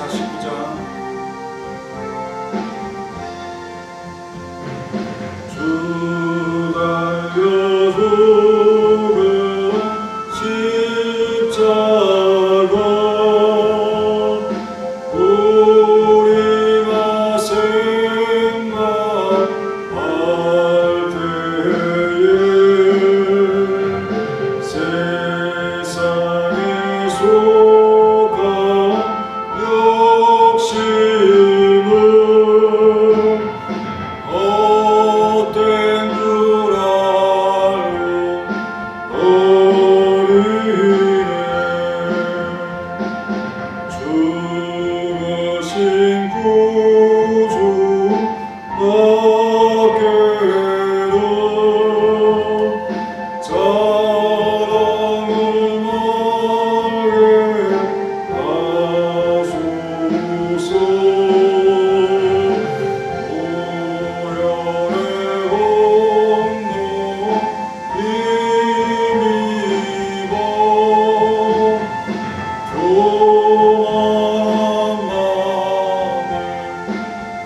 149장 주 달려 죽은 십자가 우리가 생각할 때에 세상에 속한 욕심은 헛된 줄 알고 버리네. 죽으신 구주 밖에도 자랑을 하게 하소서. 오련의 공로 힘입어 교만한 마음을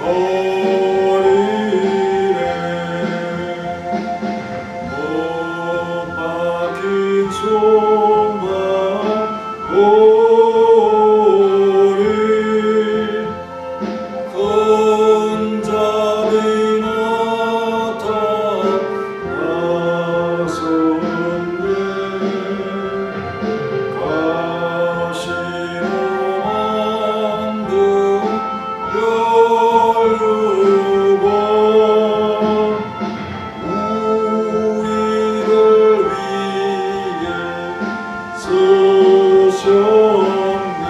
버리네. 못 박힌 손과 오리 큰 자비 나타나셨네. 가시로 만든 연료가 우리를 위해 쓰셨네.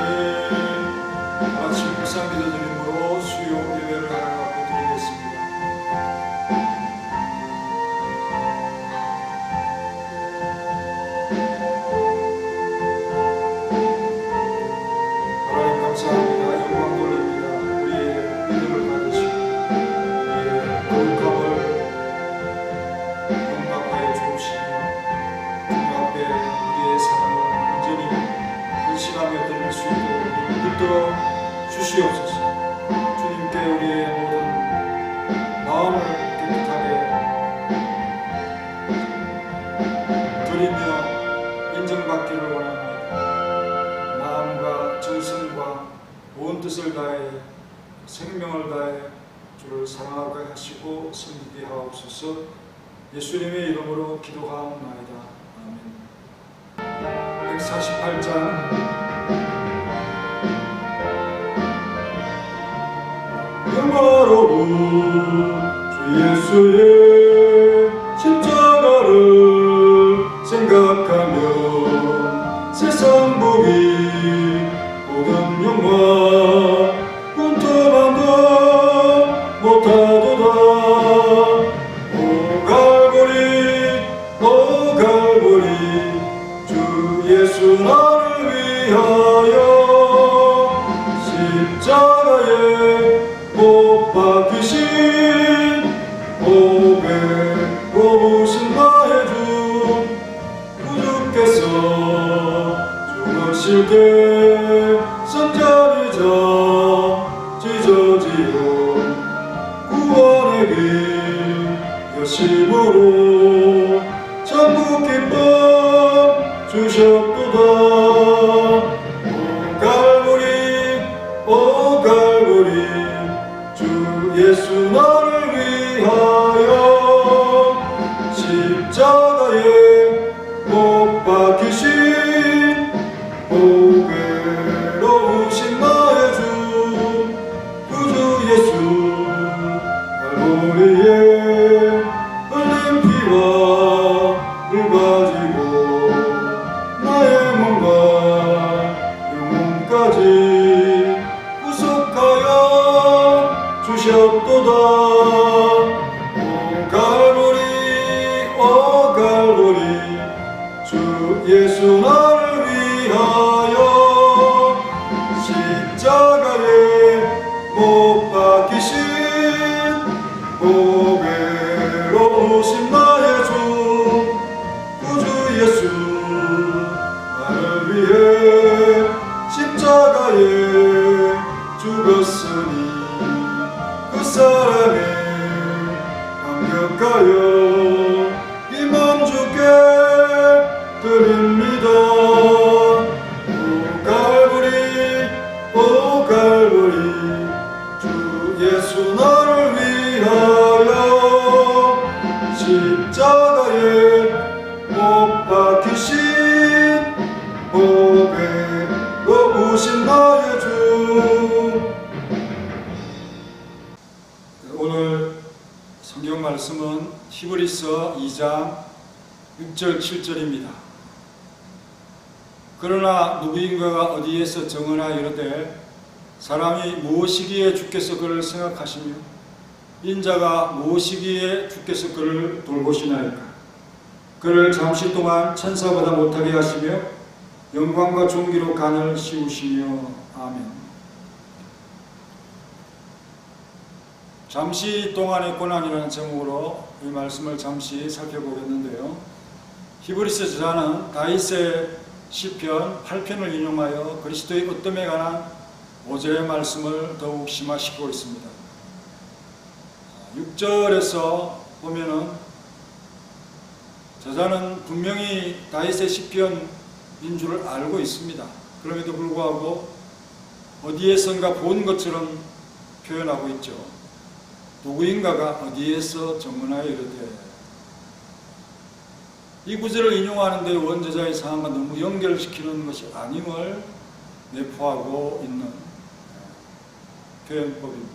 같이 묵상 기도드림으로 수요 예배를 하나님 앞에 드리겠습니다. 하나님 감사합니다. 영광 돌립니다. 우리의 믿음을 받으시고 우리의 거룩함을 용납하여 주옵시며 주님 앞에 우리의 삶을 온전히 근신하며 드릴 수 있도록 우리를 붙들어 주시옵소서. 주님께 우리의 모든 마음을 깨끗하게 드리며 인정받기를 원합니다. 마음과 정성과 온 뜻을 다해 생명을 다해 주를 사랑하게 하시고 섬기게 하옵소서. 예수님의 이름으로 기도하옵나이다. 아멘. 148장 영화로운 주 예수의 십자가를 생각하며 세상 보기 모든 영화 꿈터만도 못하도다. 오 갈보리 주 예수 나를 위하여 십자가에 못 박히신 오배로우신 나의 주 구주께서 죽으실 때 선자리자 찢어지어 구원의 길 여심으로 천국 기쁨 주셨도다. 오 갈보리 주 예수 나를 위하여 십자가에 못 박히신 오배로우신 나의 주 구주 예수 갈보리에 흘린 피와 물 가지고 나의 몸과 영혼까지 구속하여 주셨도다. 오 갈보리 주 예수 나를 위하여 십자가에 못 박히신 오배로우신 나의 주 구주 예수 나를 위해 십자가에 오 갈보리 주 예수 나를 위하여 십자가에 못 박히신 보배로우신 나의 주. 오늘 성경 말씀은 히브리서 2장 6절 7절입니다. 그러나 누구인가가 어디에서 정언하여 이르되 사람이 무엇이기에 주께서 그를 생각하시며 인자가 무엇이기에 주께서 그를 돌보시나이까. 그를 잠시 동안 천사보다 못하게 하시며 영광과 존귀로 간을 씌우시며. 아멘. 잠시 동안의 고난이라는 제목으로 이 말씀을 잠시 살펴보겠는데요. 히브리서 저자는 다윗의 시편 8편을 인용하여 그리스도의 어뜸에 관한 5절의 말씀을 더욱 심화시키고 있습니다. 6절에서 보면은 저자는 분명히 다윗의 시편인 줄을 알고 있습니다. 그럼에도 불구하고 어디에선가 본 것처럼 표현하고 있죠. 누구인가가 어디에서 정언하여 이르되. 이 구절을 인용하는데 원저자의 상황과 너무 연결시키는 것이 아님을 내포하고 있는 표현법입니다.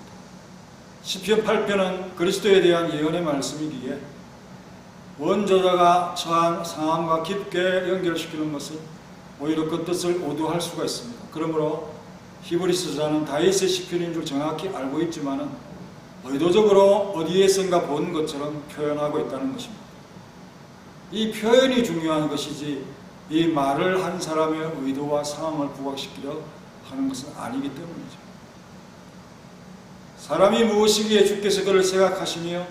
시편 8편은 그리스도에 대한 예언의 말씀이기에 원저자가 처한 상황과 깊게 연결시키는 것은 오히려 그 뜻을 오도할 수가 있습니다. 그러므로 히브리서 저자는 다윗의 시편인 줄 정확히 알고 있지만 의도적으로 어디에선가 본 것처럼 표현하고 있다는 것입니다. 이 표현이 중요한 것이지 이 말을 한 사람의 의도와 상황을 부각시키려 하는 것은 아니기 때문이죠. 사람이 무엇이기에 주께서 그를 생각하시며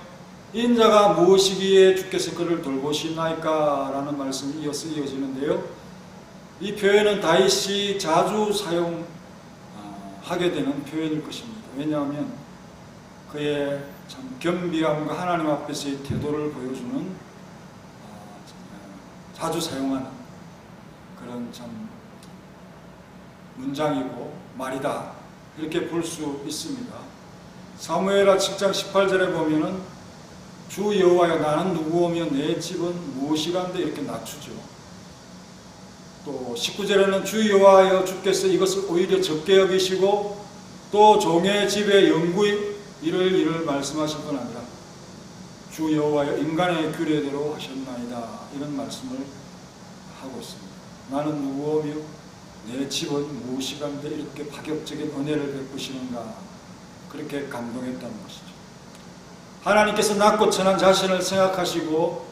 인자가 무엇이기에 주께서 그를 돌보시나이까 라는 말씀이 이어서 이어지는데요. 이 표현은 다윗이 자주 사용하게 되는 표현일 것입니다. 왜냐하면 그의 참 겸비함과 하나님 앞에서의 태도를 보여주는 자주 사용하는 그런 참 문장이고 말이다, 이렇게 볼 수 있습니다. 사무엘하 7장 18절에 보면은 주 여호와여 나는 누구오며 내 집은 무엇이란데 이렇게 낮추죠. 또 19절에는 주 여호와여 주께서 이것을 오히려 적게 여기시고 또 종의 집에 영구히 이를 말씀하실 건 아니라 주 여호와여 인간의 규례대로 하셨나이다, 이런 말씀을 하고 있습니다. 나는 누구오며 내 집은 무엇이간데 이렇게 파격적인 은혜를 베푸시는가, 그렇게 감동했다는 것이죠. 하나님께서 낮고 천한 자신을 생각하시고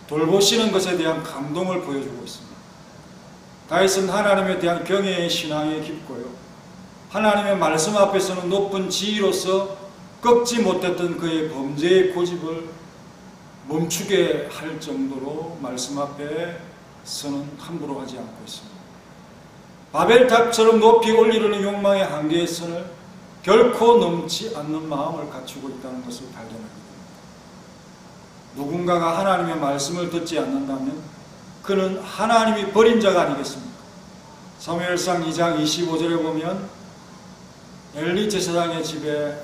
돌보시는 것에 대한 감동을 보여주고 있습니다. 다윗은 하나님에 대한 경외의 신앙이 깊고요, 하나님의 말씀 앞에서는 높은 지위로서 꺾지 못했던 그의 범죄의 고집을 멈추게 할 정도로 말씀 앞에서는 함부로 하지 않고 있습니다. 바벨탑처럼 높이 올리려는 욕망의 한계의 선을 결코 넘지 않는 마음을 갖추고 있다는 것을 발견하게 됩니다. 누군가가 하나님의 말씀을 듣지 않는다면 그는 하나님이 버린 자가 아니겠습니까? 사무엘상 2장 25절에 보면 엘리 제사장의 집에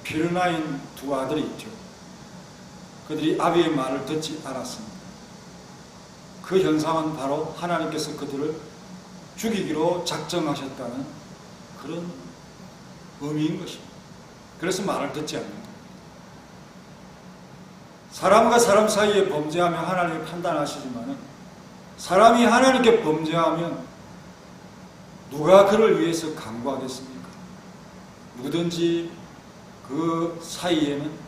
피르나인 두 아들이 있죠. 그들이 아비의 말을 듣지 않았습니다. 그 현상은 바로 하나님께서 그들을 죽이기로 작정하셨다는 그런 의미인 것입니다. 그래서 말을 듣지 않는 겁니다. 사람과 사람 사이에 범죄하면 하나님이 판단하시지만 사람이 하나님께 범죄하면 누가 그를 위해서 강구하겠습니까? 누구든지 그 사이에는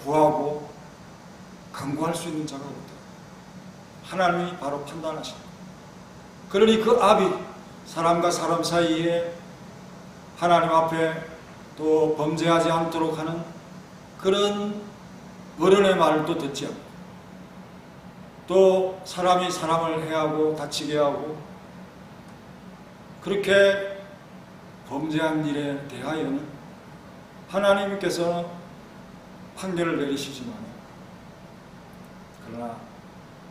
구하고 강구할 수 있는 자가 없다. 하나님이 바로 판단하십니다. 그러니 그 압이 사람과 사람 사이에 하나님 앞에 또 범죄하지 않도록 하는 그런 어른의 말을 또 듣지 않고 또 사람이 사람을 해하고 다치게 하고 그렇게 범죄한 일에 대하여는 하나님께서 판결을 내리시지만 그러나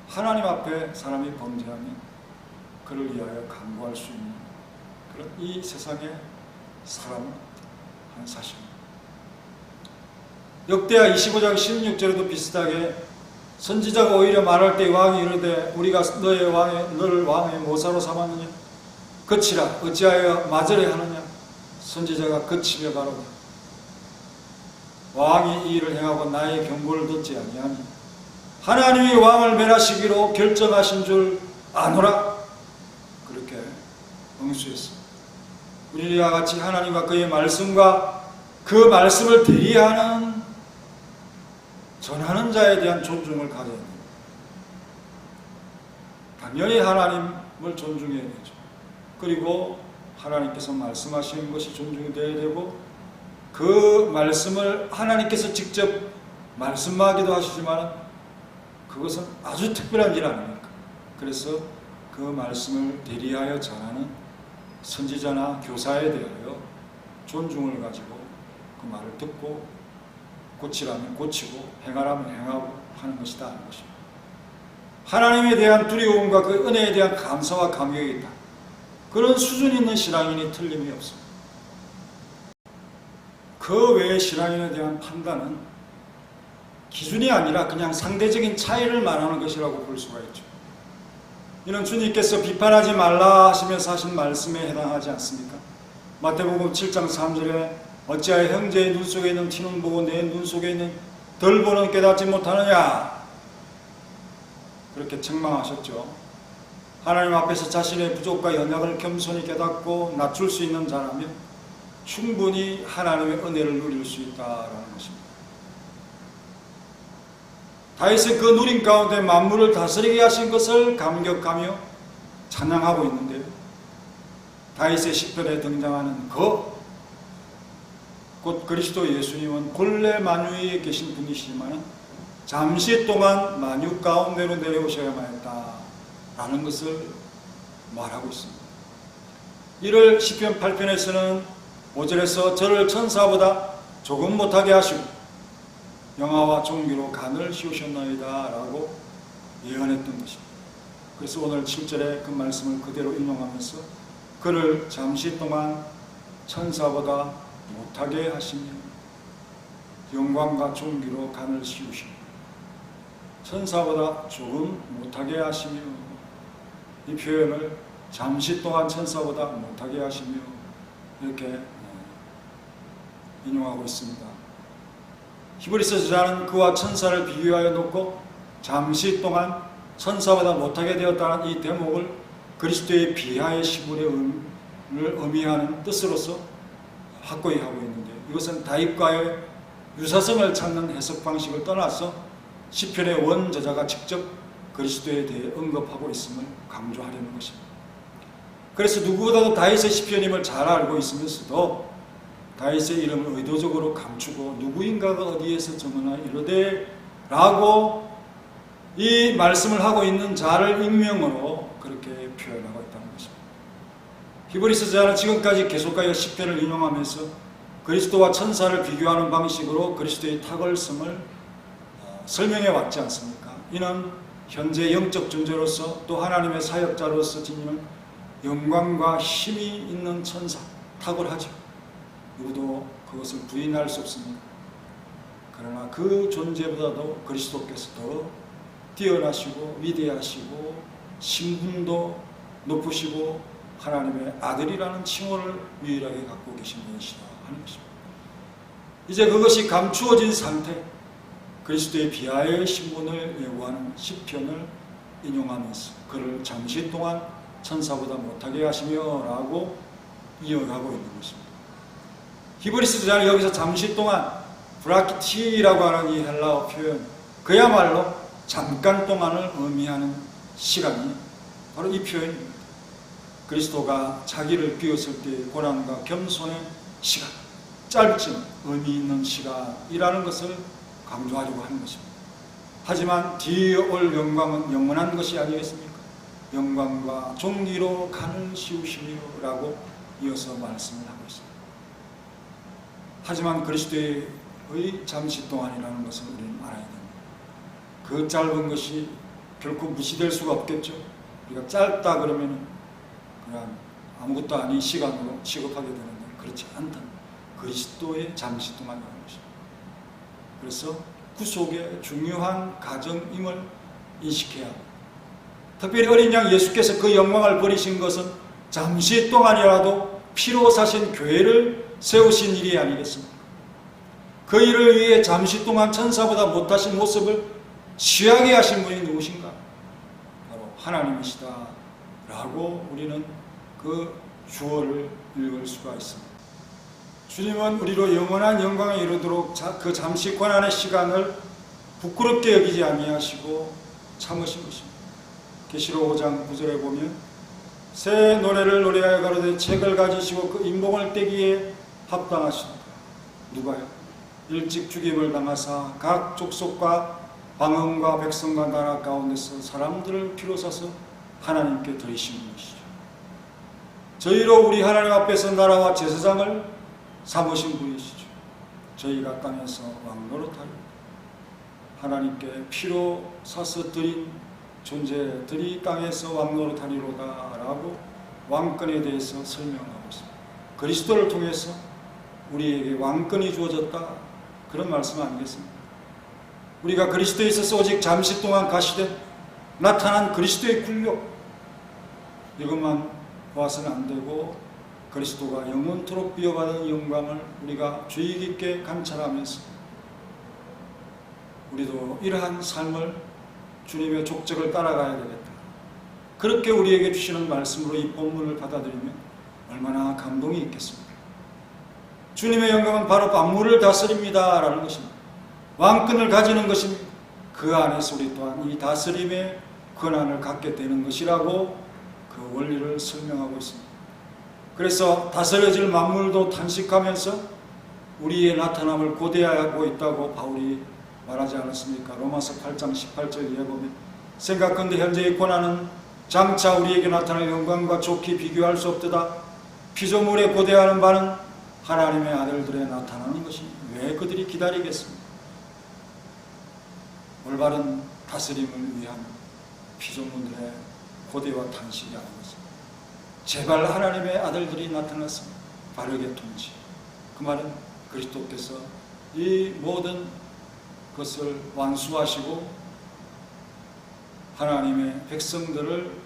하나님 앞에 사람이 범죄하면 그를 위하여 간구할 수 있는 그런 이 세상의 사람 한 사실입니다. 역대하 25장 16절에도 비슷하게 선지자가 오히려 말할 때 왕이 이르되 우리가 너를 왕의 모사로 삼았느냐 그치라 어찌하여 맞으려 하느냐 선지자가 그치며 가로되 왕이 이 일을 행하고 나의 경고를 듣지 아니하니 하나님이 왕을 멸하시기로 결정하신 줄 아노라 그렇게 응수했습니다. 우리와 같이 하나님과 그의 말씀과 그 말씀을 대리하는 전하는 자에 대한 존중을 가져야 됩니다. 당연히 하나님을 존중해야 되죠. 그리고 하나님께서 말씀하시는 것이 존중이 되어야 되고 그 말씀을 하나님께서 직접 말씀하기도 하시지만 그것은 아주 특별한 일 아닙니까? 그래서 그 말씀을 대리하여 전하는 선지자나 교사에 대하여 존중을 가지고 그 말을 듣고 고치라면 고치고 행하라면 행하고 하는 것이다 하는 것입니다. 하나님에 대한 두려움과 그 은혜에 대한 감사와 감격이 있다. 그런 수준 있는 신앙인이 틀림이 없습니다. 그 외의 신앙인에 대한 판단은 기준이 아니라 그냥 상대적인 차이를 말하는 것이라고 볼 수가 있죠. 이는 주님께서 비판하지 말라 하시면서 하신 말씀에 해당하지 않습니까? 마태복음 7장 3절에 어찌하여 형제의 눈 속에 있는 티는 보고 내 눈 속에 있는 덜 보는 깨닫지 못하느냐 그렇게 책망하셨죠. 하나님 앞에서 자신의 부족과 연약을 겸손히 깨닫고 낮출 수 있는 자라면 충분히 하나님의 은혜를 누릴 수 있다라는 것입니다. 다윗은 그 누림 가운데 만물을 다스리게 하신 것을 감격하며 찬양하고 있는데요. 다윗의 시편에 등장하는 곧 그리스도 예수님은 본래 만유에 계신 분이시지만 잠시 동안 만유 가운데로 내려오셔야만 했다라는 것을 말하고 있습니다. 이를 시편 8편에서는 5절에서 저를 천사보다 조금 못하게 하시고 영화와 종기로 간을 씌우셨나이다 라고 예언했던 것입니다. 그래서 오늘 7절에 그 말씀을 그대로 인용하면서 그를 잠시 동안 천사보다 못하게 하시며 영광과 종기로 간을 씌우시며 천사보다 조금 못하게 하시며 이 표현을 잠시 동안 천사보다 못하게 하시며 이렇게 인용하고 있습니다. 히브리서 저자는 그와 천사를 비교하여 놓고 잠시 동안 천사보다 못하게 되었다는 이 대목을 그리스도의 비하의 시분을 의미하는 뜻으로서 확고히 하고 있는데 이것은 다윗과의 유사성을 찾는 해석 방식을 떠나서 시편의 원저자가 직접 그리스도에 대해 언급하고 있음을 강조하려는 것입니다. 그래서 누구보다도 다윗의 시편임을 잘 알고 있으면서도 다윗의 이름을 의도적으로 감추고 누구인가가 어디에서 전하나 이르되 라고 이 말씀을 하고 있는 자를 익명으로 그렇게 표현하고 있다는 것입니다. 히브리서 저자는 지금까지 계속하여 시편을 인용하면서 그리스도와 천사를 비교하는 방식으로 그리스도의 탁월성을 설명해 왔지 않습니까? 이는 현재 영적 존재로서 또 하나님의 사역자로서 지니는 영광과 힘이 있는 천사, 탁월하죠. 누구도 그것을 부인할 수 없습니다. 그러나 그 존재보다도 그리스도께서 더 뛰어나시고 위대하시고 신분도 높으시고 하나님의 아들이라는 칭호를 유일하게 갖고 계신 분이시다 하는 것입니다. 이제 그것이 감추어진 상태, 그리스도의 비하의 신분을 예고하는 시편을 인용하면서 그를 잠시 동안 천사보다 못하게 하시며 라고 이어가고 있는 것입니다. 히브리서 저자는 여기서 잠시 동안 브라키티라고 하는 이 헬라어 표현, 그야말로 잠깐 동안을 의미하는 시간이 바로 이 표현입니다. 그리스도가 자기를 비웠을 때의 고난과 겸손의 시간, 짧지만 의미 있는 시간이라는 것을 강조하려고 하는 것입니다. 하지만 뒤에 올 영광은 영원한 것이 아니겠습니까? 영광과 종기로 간을 씌우시며 라고 이어서 말씀을 하고 있습니다. 하지만 그리스도의 잠시 동안이라는 것을 우리는 알아야 됩니다. 그 짧은 것이 결코 무시될 수가 없겠죠. 우리가 짧다 그러면 그냥 아무것도 아닌 시간으로 취급하게 되는데 그렇지 않다. 그리스도의 잠시 동안이라는 것입니다. 그래서 구속의 중요한 과정임을 인식해야 합니다. 특별히 어린 양 예수께서 그 영광을 버리신 것은 잠시 동안이라도 피로 사신 교회를 세우신 일이 아니겠습니까? 그 일을 위해 잠시 동안 천사보다 못하신 모습을 취하게 하신 분이 누구신가? 바로 하나님이시다 라고 우리는 그 주어를 읽을 수가 있습니다. 주님은 우리로 영원한 영광에 이르도록 그 잠시 고난의 시간을 부끄럽게 여기지 아니하시고 참으신 것입니다. 계시록 5장 9절에 보면 새 노래를 노래하여 가로되 책을 가지시고 그 인봉을 떼기에 합당하십니다. 누가요? 일찍 죽임을 당하사 각 족속과 방언과 백성과 나라 가운데서 사람들을 피로 사서 하나님께 드리신 분이시죠. 저희로 우리 하나님 앞에서 나라와 제사장을 삼으신 분이시죠. 저희가 땅에서 왕노릇하여 하나님께 피로 사서 드린 존재들이 땅에서 왕노릇하리로다 라고 왕권에 대해서 설명하고 있습니다. 그리스도를 통해서 우리에게 왕권이 주어졌다 그런 말씀 아니겠습니까? 우리가 그리스도에 있어서 오직 잠시 동안 가시되 나타난 그리스도의 굴욕 이것만 보아서는 안 되고 그리스도가 영원토록 비워받은 영광을 우리가 주의 깊게 관찰하면서 우리도 이러한 삶을 주님의 족적을 따라가야 되겠다. 그렇게 우리에게 주시는 말씀으로 이 본문을 받아들이면 얼마나 감동이 있겠습니까? 주님의 영광은 바로 만물을 다스립니다 라는 것입니다. 왕권을 가지는 것입니다. 그 안에서 우리 또한 이 다스림의 권한을 갖게 되는 것이라고 그 원리를 설명하고 있습니다. 그래서 다스려질 만물도 탄식하면서 우리의 나타남을 고대하고 있다고 바울이 말하지 않았습니까? 로마서 8장 18절 이해 보면 생각건대 현재의 고난은 장차 우리에게 나타날 영광과 좋게 비교할 수 없도다. 피조물에 고대하는 바는 하나님의 아들들에 나타나는 것이 왜 그들이 기다리겠습니까? 올바른 다스림을 위한 피조물들의 고대와 탄식이 아니겠습니까? 제발 하나님의 아들들이 나타났습니다. 바르게 통치. 그 말은 그리스도께서 이 모든 것을 완수하시고 하나님의 백성들을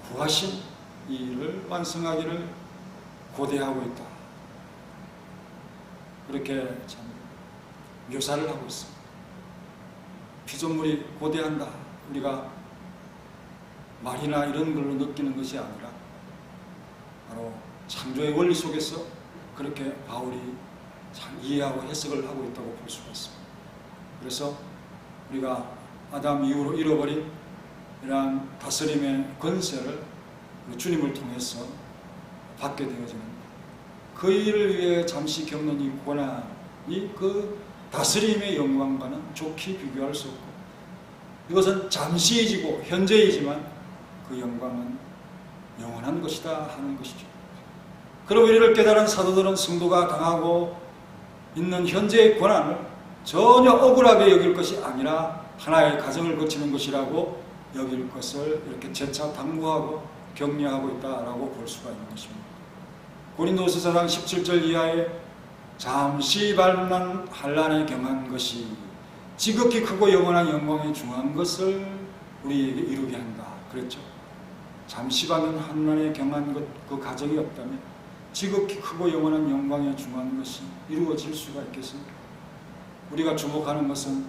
구하신 이 일을 완성하기를 고대하고 있다. 그렇게 참 묘사를 하고 있습니다. 피조물이 고대한다. 우리가 말이나 이런 걸로 느끼는 것이 아니라 바로 창조의 원리 속에서 그렇게 바울이 잘 이해하고 해석을 하고 있다고 볼 수가 있습니다. 그래서 우리가 아담 이후로 잃어버린 이러한 다스림의 권세를 주님을 통해서 받게 되어지는 그 일을 위해 잠시 겪는 이 고난이 그 다스림의 영광과는 좋게 비교할 수 없고 이것은 잠시이지고 현재이지만 그 영광은 영원한 것이다 하는 것이죠. 그럼 이를 깨달은 사도들은 성도가 당하고 있는 현재의 고난을 전혀 억울하게 여길 것이 아니라 하나의 과정을 거치는 것이라고 여길 것을 이렇게 재차 당부하고 격려하고 있다라고 볼 수가 있는 것입니다. 고린도서 4장 17절 이하에 잠시 밟는 환난에 경한 것이 지극히 크고 영원한 영광에 중한 것을 우리에게 이루게 한다. 그랬죠. 잠시 밟는 환난에 경한 것, 그 과정이 없다면 지극히 크고 영원한 영광에 중한 것이 이루어질 수가 있겠습니까? 우리가 주목하는 것은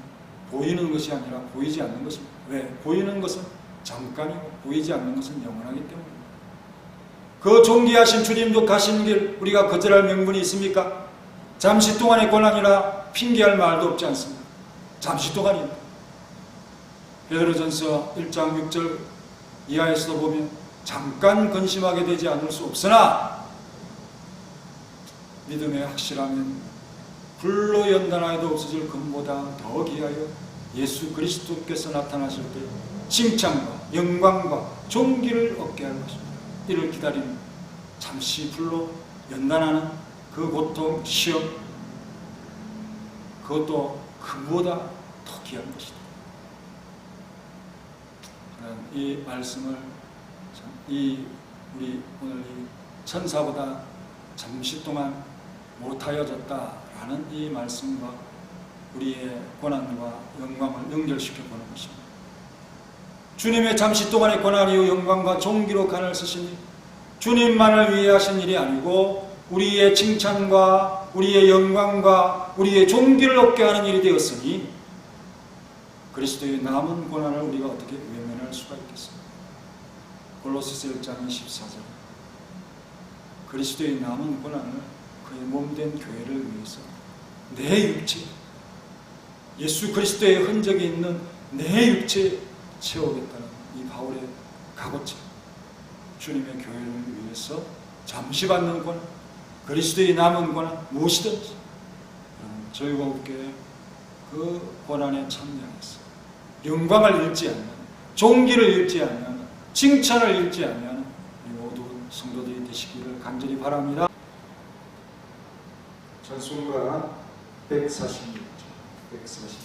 보이는 것이 아니라 보이지 않는 것입니다. 왜? 보이는 것은 잠깐이고 보이지 않는 것은 영원하기 때문입니다. 그 존귀하신 주님도 가신 길 우리가 거절할 명분이 있습니까? 잠시 동안의 고난이라 핑계할 말도 없지 않습니다. 잠시 동안입니다. 베드로전서 1장 6절 이하에서도 보면 잠깐 근심하게 되지 않을 수 없으나 믿음의 확실함은 불로 연단하여도 없어질 금보다 더 귀하여 예수 그리스도께서 나타나실 때 칭찬과 영광과 존귀를 얻게 할 것입니다. 이를 기다리는 잠시 불로 연단하는 그 고통, 시험 그것도 금보다 더 귀한 것이다. 이 말씀을 이 우리 오늘 이 천사보다 잠시 동안 못하여졌다라는 이 말씀과 우리의 고난과 영광을 연결시켜 보는 것입니다. 주님의 잠시 동안의 고난이요 영광과 존귀로 간을 쓰시니 주님만을 위해 하신 일이 아니고 우리의 칭찬과 우리의 영광과 우리의 존귀를 얻게 하는 일이 되었으니 그리스도의 남은 고난을 우리가 어떻게 외면할 수가 있겠습니까? 골로새서 1장 14절 그리스도의 남은 고난을 그의 몸된 교회를 위해서 내 육체 예수 그리스도의 흔적이 있는 내 육체에 채우겠다는 이 바울의 각오처럼 주님의 교회를 위해서 잠시 받는 고난 그리스도의 남은 고난 무엇이든지 저희가 함께 그 고난에 참여해서 영광을 잃지 않는 존귀를 잃지 않는 칭찬을 잃지 않는 모든 성도들이 되시기를 간절히 바랍니다. 찬송가 146장 140.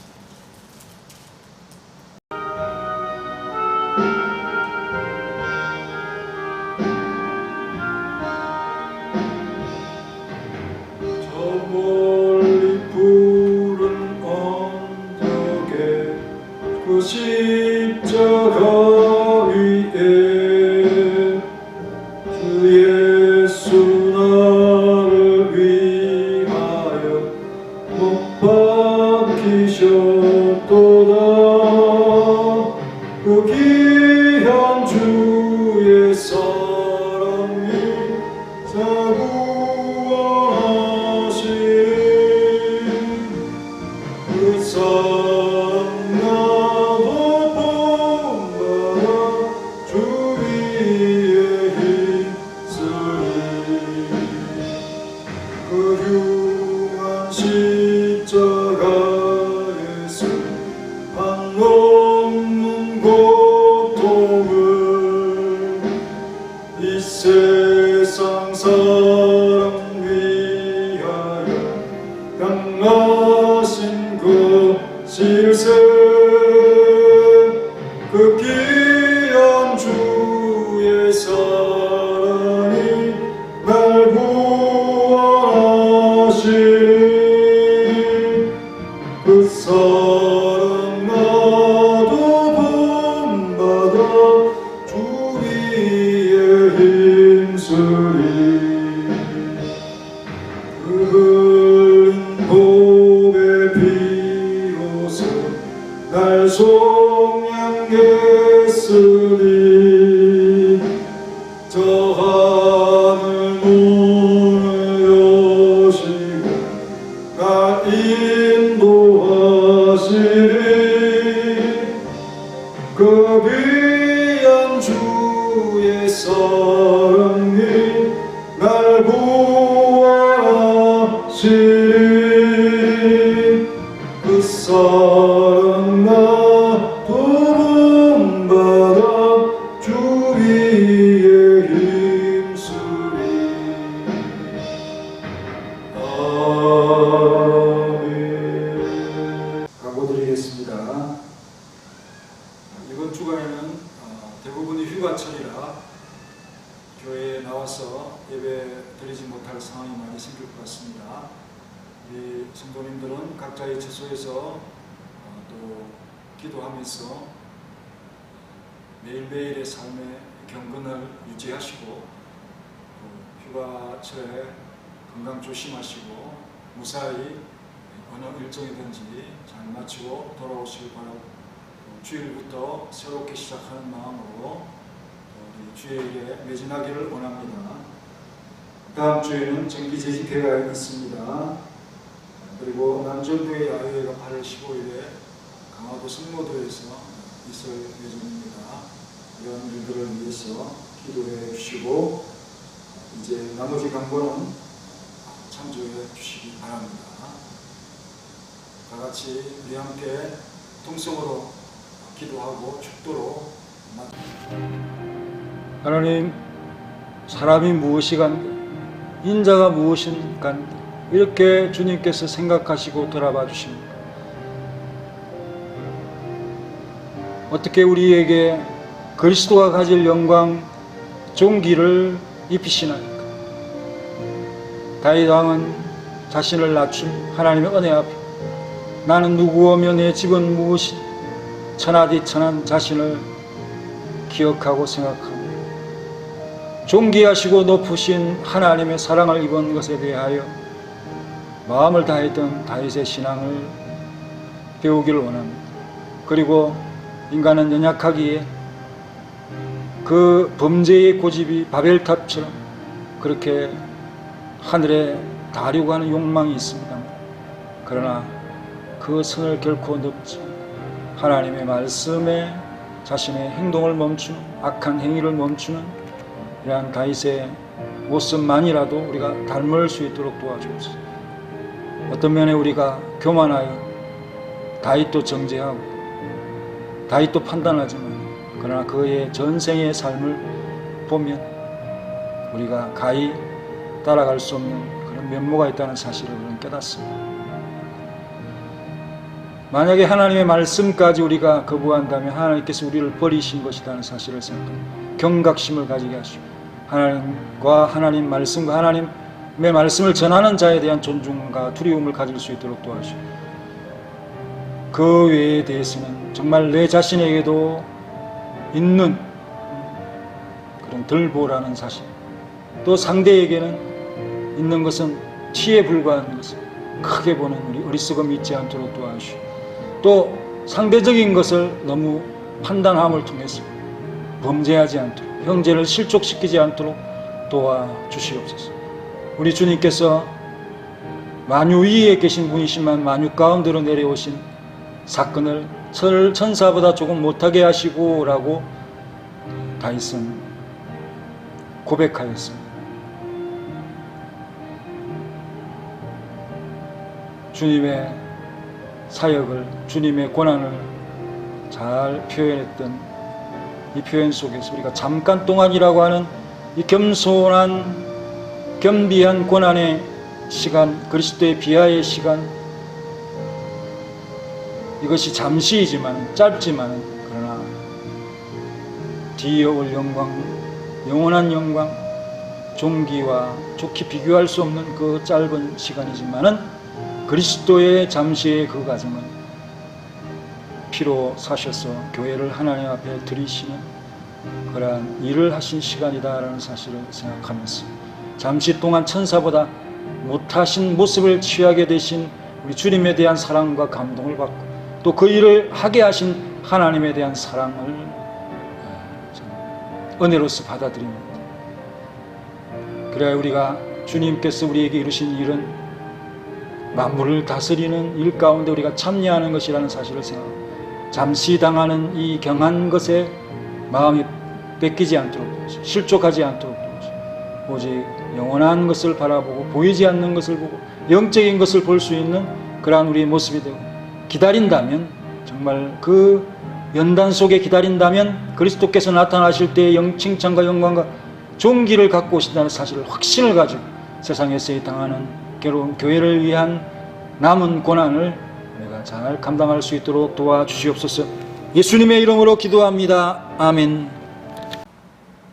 십자가 위에 주 예수 나를 위하여 못 박히셨도다. 그 귀한 주의 사랑이 사구원하신 그 사랑 십자가에서 한없는 고통을 이 세상 사람 위하여 당하신 것일세. 그 귀한 주의 사랑이 날 구원하신 그 사랑 나도 본받아 주 위에 힘쓰리. 그 흘린 보배 비로소 날 속량했으니 저 하늘 문을 여시고 날 인도하시리. 그 귀한 주의 사랑이 날 구원하시리. 그 사랑 나도 본받아 주 위에 힘쓰리. 각오드리겠습니다. 이번 주간에는 대부분이 휴가철이라 교회에 나와서 예배 드리지 못할 상황이 많이 생길 것 같습니다. 우리 성도님들은 각자의 처소에서 또 기도하면서 매일매일의 삶의 경건을 유지하시고 휴가철에 건강 조심하시고 무사히 어느 일정이든지 잘 마치고 돌아오시길 바라고 주일부터 새롭게 시작하는 마음으로 우리 주일에 매진하기를 원합니다. 다음 주에는 정기재직회가 있습니다. 그리고 남전도의 야외회가 8월 15일에 강화도 성모도에서 있을 예정입니다. 이런 일들을 위해서 기도해 주시고 이제 나머지 강보는 참조해 주시기 바랍니다. 다 같이 우리 함께 통성으로 기도하고 축도로 하나님, 사람이 무엇이간데 인자가 무엇인간데 이렇게 주님께서 생각하시고 돌아봐 주십니다. 어떻게 우리에게 그리스도가 가질 영광, 종기를 입히시나이까. 다윗 왕은 자신을 낮춘 하나님의 은혜 앞에 나는 누구오며 내 집은 무엇이 천하디천한 자신을 기억하고 생각하며 존귀하시고 높으신 하나님의 사랑을 입은 것에 대하여 마음을 다했던 다윗의 신앙을 배우기를 원합니다. 그리고 인간은 연약하기에 그 범죄의 고집이 바벨탑처럼 그렇게 하늘에 닿으려고 하는 욕망이 있습니다. 그러나 그 선을 결코 넘지 하나님의 말씀에 자신의 행동을 멈추는, 악한 행위를 멈추는 이러한 다윗의 모습만이라도 우리가 닮을 수 있도록 도와주옵소서. 어떤 면에 우리가 교만하여 다윗도 정죄하고 다윗도 판단하지만 그러나 그의 전생의 삶을 보면 우리가 가히 따라갈 수 없는 그런 면모가 있다는 사실을 우리는 깨닫습니다. 만약에 하나님의 말씀까지 우리가 거부한다면 하나님께서 우리를 버리신 것이라는 사실을 생각합니다. 경각심을 가지게 하시고 하나님과 하나님 말씀과 하나님의 말씀을 전하는 자에 대한 존중과 두려움을 가질 수 있도록 도와주시고 그 외에 대해서는 정말 내 자신에게도 있는 그런 덜보라는 사실, 또 상대에게는 있는 것은 티에 불과한 것을 크게 보는 우리 어리석음이 있지 않도록 도와주시고 또 상대적인 것을 너무 판단함을 통해서 범죄하지 않도록 형제를 실족시키지 않도록 도와주시옵소서. 우리 주님께서 만유 위에 계신 분이시만 만유 가운데로 내려오신 사건을 천사보다 조금 못하게 하시고 라고 다윗은 고백하였습니다. 주님의 사역을, 주님의 고난을 잘 표현했던 이 표현 속에서 우리가 잠깐 동안이라고 하는 이 겸손한 겸비한 고난의 시간, 그리스도의 비하의 시간, 이것이 잠시이지만 짧지만 그러나 뒤에 올 영광, 영원한 영광, 종기와 좋게 비교할 수 없는 그 짧은 시간이지만은 그리스도의 잠시의 그 과정은 피로 사셔서 교회를 하나님 앞에 드리시는 그러한 일을 하신 시간이다라는 사실을 생각하면서 잠시 동안 천사보다 못하신 모습을 취하게 되신 우리 주님에 대한 사랑과 감동을 받고 또 그 일을 하게 하신 하나님에 대한 사랑을 은혜로서 받아들입니다. 그래야 우리가 주님께서 우리에게 이루신 일은 만물을 다스리는 일 가운데 우리가 참여하는 것이라는 사실을 생각합니다. 잠시 당하는 이 경한 것에 마음이 뺏기지 않도록 실족하지 않도록 오직 영원한 것을 바라보고 보이지 않는 것을 보고 영적인 것을 볼 수 있는 그러한 우리의 모습이 되고 기다린다면 정말 그 연단 속에 기다린다면 그리스도께서 나타나실 때의 칭찬과 영광과 존귀를 갖고 오신다는 사실을 확신을 가지고 세상에서의 당하는 괴로운 교회를 위한 남은 고난을 우리가 잘 감당할 수 있도록 도와주시옵소서. 예수님의 이름으로 기도합니다. 아멘.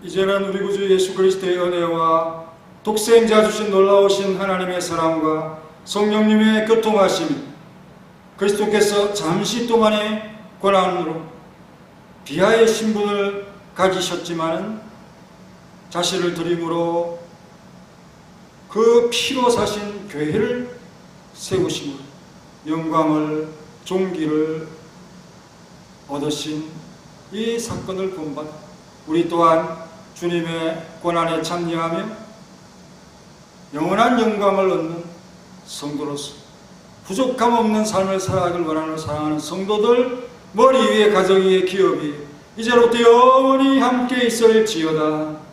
이제는 우리 구주 예수 그리스도의 은혜와 독생자 주신 놀라우신 하나님의 사랑과 성령님의 교통하심이 그리스도께서 잠시 동안의 고난으로 비하의 신분을 가지셨지만은 자신을 드림으로 그 피로 사신 교회를 세우심으로 영광을 존귀를 얻으신 이 사건을 본받아 우리 또한 주님의 고난에 참여하며 영원한 영광을 얻는 성도로서 부족함 없는 삶을 살아가길 원하는 사랑하는 성도들 머리 위에 가정 위에 기업이 이제로부터 영원히 함께 있을지어다.